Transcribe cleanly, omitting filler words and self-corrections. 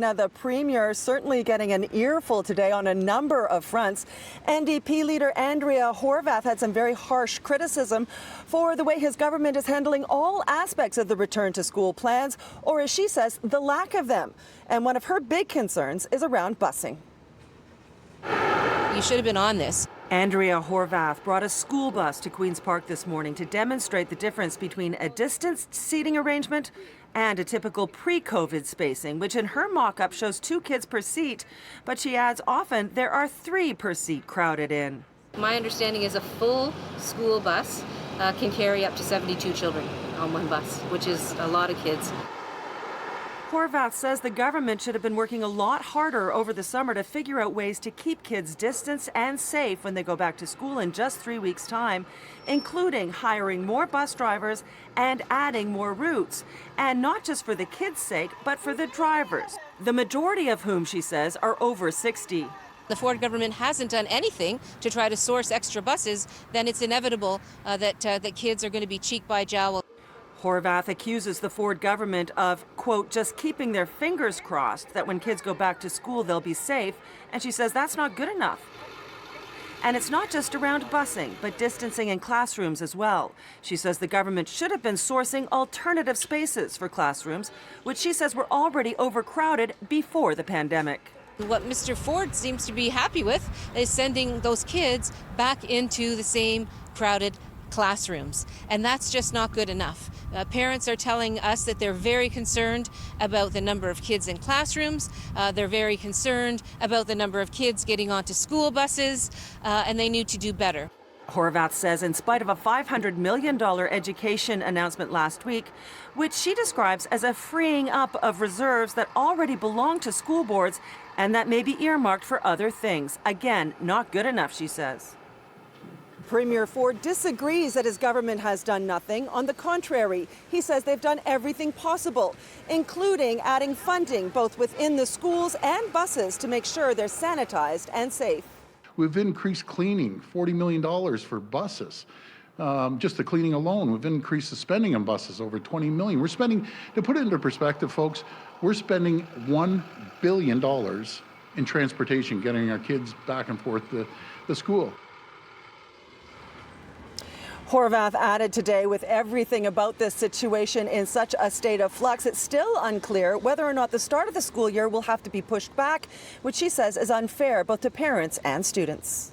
Now, the Premier certainly getting an earful today on a number of fronts. NDP leader Andrea Horwath had some very harsh criticism for the way his government is handling all aspects of the return to school plans, or as she says, the lack of them. And one of her big concerns is around busing. You should have been on this. Andrea Horwath brought a school bus to Queen's Park this morning to demonstrate the difference between a distanced seating arrangement and a typical pre-COVID spacing, which in her mock-up shows 2 kids per seat, but she adds often there are 3 per seat crowded in. My understanding is a full school bus can carry up to 72 children on one bus, which is a lot of kids. Horwath says the government should have been working a lot harder over the summer to figure out ways to keep kids distanced and safe when they go back to school in just 3 weeks' time, including hiring more bus drivers and adding more routes. And not just for the kids' sake, but for the drivers, the majority of whom, she says, are over 60. The Ford government hasn't done anything to try to source extra buses, then it's inevitable that kids are going to be cheek by jowl. Horwath accuses the Ford government of, quote, just keeping their fingers crossed that when kids go back to school they'll be safe, and she says that's not good enough. And it's not just around busing, but distancing in classrooms as well. She says the government should have been sourcing alternative spaces for classrooms, which she says were already overcrowded before the pandemic. What Mr. Ford seems to be happy with is sending those kids back into the same crowded classrooms, and that's just not good enough. Parents are telling us that they're very concerned about the number of kids in classrooms. They're very concerned about the number of kids getting onto school buses, and they need to do better. Horwath says in spite of a $500 million education announcement last week, which she describes as a freeing up of reserves that already belong to school boards and that may be earmarked for other things. Again, not good enough, she says. Premier Ford disagrees that his government has done nothing. On the contrary, he says they've done everything possible, including adding funding both within the schools and buses to make sure they're sanitized and safe. We've increased cleaning, $40 million for buses. Just the cleaning alone, we've increased the spending on buses, over $20 million. We're spending, to put it into perspective, folks, we're spending $1 billion in transportation, getting our kids back and forth to school. Horwath added today, with everything about this situation in such a state of flux, it's still unclear whether or not the start of the school year will have to be pushed back, which she says is unfair both to parents and students.